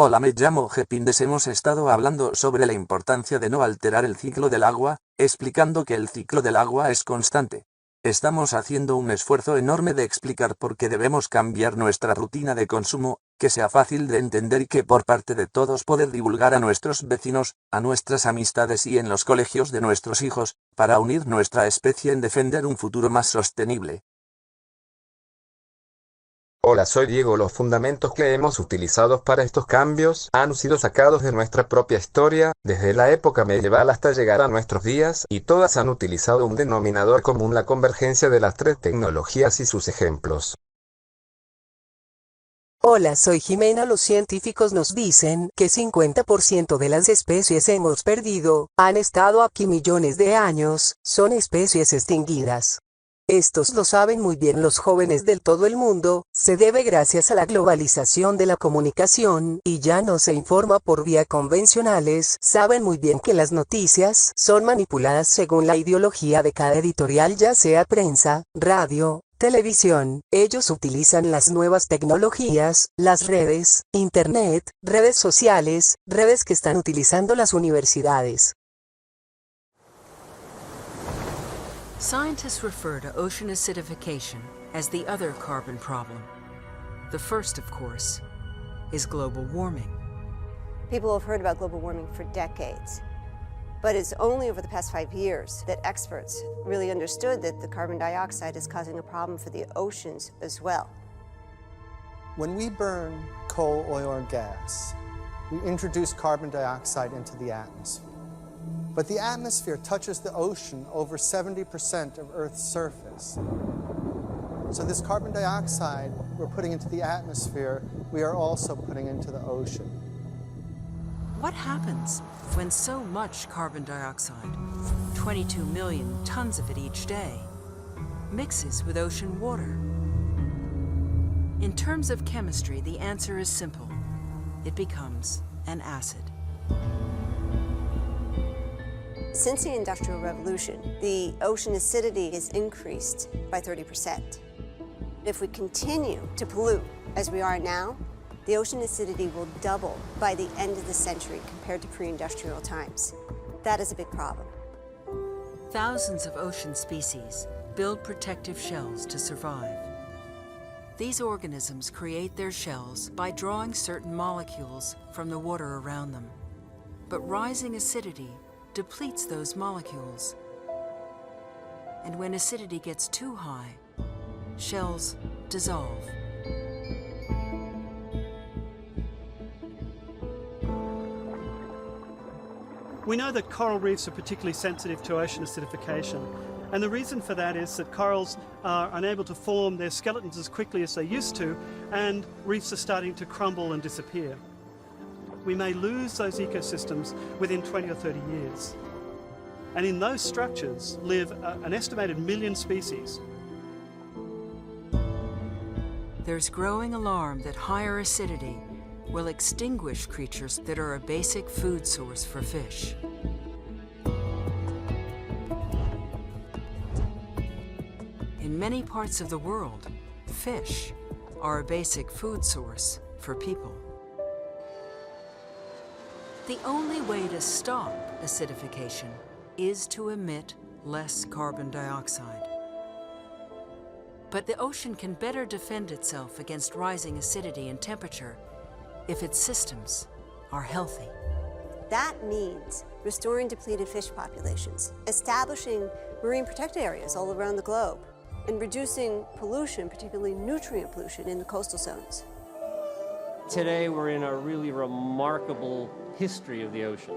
Hola, me llamo Gepindes. Hemos estado hablando sobre la importancia de no alterar el ciclo del agua, explicando que el ciclo del agua es constante. Estamos haciendo un esfuerzo enorme de explicar por qué debemos cambiar nuestra rutina de consumo, que sea fácil de entender y que por parte de todos poder divulgar a nuestros vecinos, a nuestras amistades y en los colegios de nuestros hijos, para unir nuestra especie en defender un futuro más sostenible. Hola, soy Diego. Los fundamentos que hemos utilizado para estos cambios han sido sacados de nuestra propia historia, desde la época medieval hasta llegar a nuestros días, y todas han utilizado un denominador común: la convergencia de las tres tecnologías y sus ejemplos. Hola, soy Jimena. Los científicos nos dicen que 50% de las especies hemos perdido, han estado aquí millones de años, son especies extinguidas. Estos lo saben muy bien los jóvenes de todo el mundo, se debe gracias a la globalización de la comunicación, y ya no se informa por vía convencionales, saben muy bien que las noticias son manipuladas según la ideología de cada editorial, ya sea prensa, radio, televisión. Ellos utilizan las nuevas tecnologías, las redes, internet, redes sociales, redes que están utilizando las universidades. Scientists refer to ocean acidification as the other carbon problem. The first, of course, is global warming. People have heard about global warming for decades, but it's only over the past 5 years that experts really understood that the carbon dioxide is causing a problem for the oceans as well. When we burn coal, oil, or gas, we introduce carbon dioxide into the atmosphere. But the atmosphere touches the ocean over 70% of Earth's surface. So this carbon dioxide we're putting into the atmosphere, we are also putting into the ocean. What happens when so much carbon dioxide, 22 million tons of it each day, mixes with ocean water? In terms of chemistry, the answer is simple. It becomes an acid. Since the Industrial Revolution, the ocean acidity has increased by 30%. If we continue to pollute as we are now, the ocean acidity will double by the end of the century compared to pre-industrial times. That is a big problem. Thousands of ocean species build protective shells to survive. These organisms create their shells by drawing certain molecules from the water around them. But rising acidity depletes those molecules. And when acidity gets too high, shells dissolve. We know that coral reefs are particularly sensitive to ocean acidification, and the reason for that is that corals are unable to form their skeletons as quickly as they used to, and reefs are starting to crumble and disappear. We may lose those ecosystems within 20 or 30 years. And in those structures live an estimated 1 million species. There's growing alarm that higher acidity will extinguish creatures that are a basic food source for fish. In many parts of the world, fish are a basic food source for people. The only way to stop acidification is to emit less carbon dioxide. But the ocean can better defend itself against rising acidity and temperature if its systems are healthy. That means restoring depleted fish populations, establishing marine protected areas all around the globe, and reducing pollution, particularly nutrient pollution in the coastal zones. Today we're in a really remarkable history of the ocean.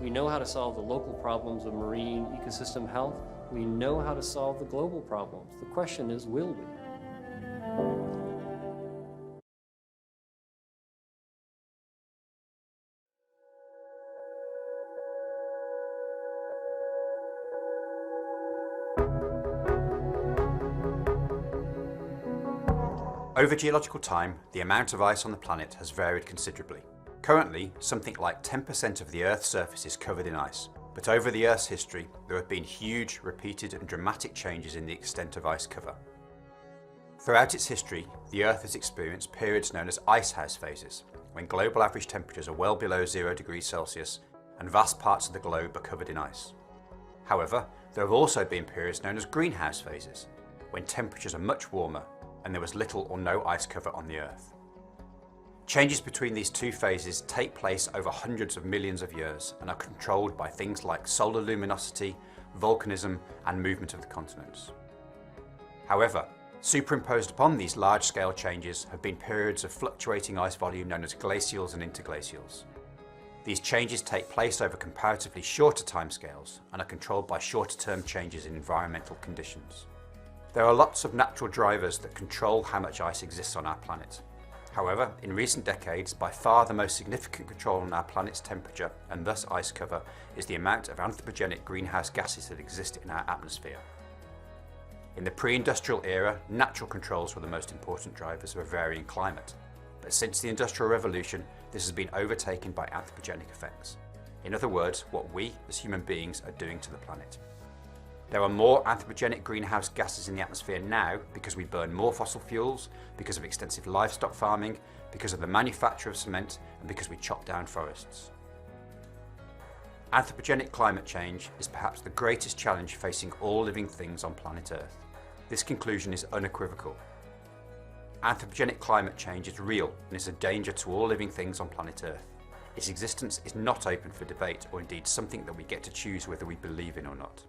We know how to solve the local problems of marine ecosystem health. We know how to solve the global problems. The question is, will we? Over geological time, the amount of ice on the planet has varied considerably. Currently, something like 10% of the Earth's surface is covered in ice, but over the Earth's history, there have been huge, repeated and dramatic changes in the extent of ice cover. Throughout its history, the Earth has experienced periods known as icehouse phases, when global average temperatures are well below 0 degrees Celsius and vast parts of the globe are covered in ice. However, there have also been periods known as greenhouse phases, when temperatures are much warmer and there was little or no ice cover on the Earth. Changes between these two phases take place over hundreds of millions of years and are controlled by things like solar luminosity, volcanism, and movement of the continents. However, superimposed upon these large-scale changes have been periods of fluctuating ice volume known as glacials and interglacials. These changes take place over comparatively shorter timescales and are controlled by shorter-term changes in environmental conditions. There are lots of natural drivers that control how much ice exists on our planet. However, in recent decades, by far the most significant control on our planet's temperature, and thus ice cover, is the amount of anthropogenic greenhouse gases that exist in our atmosphere. In the pre-industrial era, natural controls were the most important drivers of a varying climate. But since the Industrial Revolution, this has been overtaken by anthropogenic effects. In other words, what we, as human beings, are doing to the planet. There are more anthropogenic greenhouse gases in the atmosphere now because we burn more fossil fuels, because of extensive livestock farming, because of the manufacture of cement, and because we chop down forests. Anthropogenic climate change is perhaps the greatest challenge facing all living things on planet Earth. This conclusion is unequivocal. Anthropogenic climate change is real and is a danger to all living things on planet Earth. Its existence is not open for debate or indeed something that we get to choose whether we believe in or not.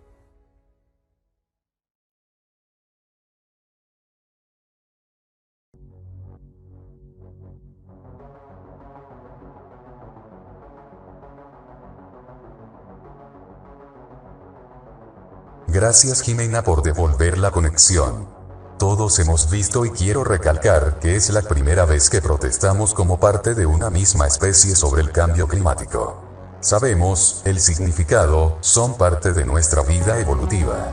Gracias Jimena por devolver la conexión. Todos hemos visto y quiero recalcar que es la primera vez que protestamos como parte de una misma especie sobre el cambio climático. Sabemos, el significado, son parte de nuestra vida evolutiva.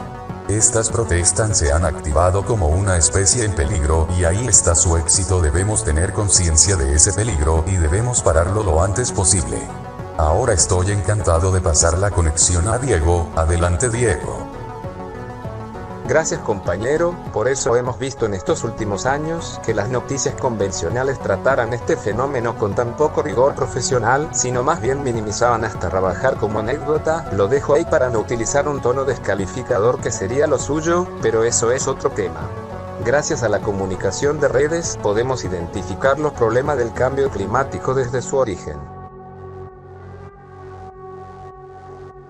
Estas protestas se han activado como una especie en peligro y ahí está su éxito. Debemos tener conciencia de ese peligro y debemos pararlo lo antes posible. Ahora estoy encantado de pasar la conexión a Diego. Adelante Diego. Gracias compañero, por eso hemos visto en estos últimos años que las noticias convencionales trataran este fenómeno con tan poco rigor profesional, sino más bien minimizaban hasta trabajar como anécdota. Lo dejo ahí para no utilizar un tono descalificador que sería lo suyo, pero eso es otro tema. Gracias a la comunicación de redes, podemos identificar los problemas del cambio climático desde su origen.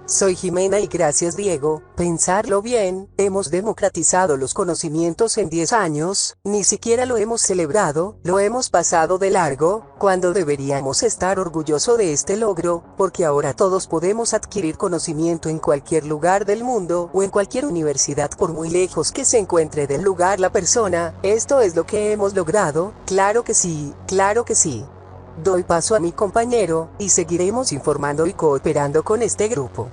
Soy Jimena y gracias Diego, pensarlo bien, hemos democratizado los conocimientos en 10 años, ni siquiera lo hemos celebrado, lo hemos pasado de largo, cuando deberíamos estar orgullosos de este logro, porque ahora todos podemos adquirir conocimiento en cualquier lugar del mundo o en cualquier universidad por muy lejos que se encuentre del lugar la persona. Esto es lo que hemos logrado, claro que sí, claro que sí. Doy paso a mi compañero, y seguiremos informando y cooperando con este grupo.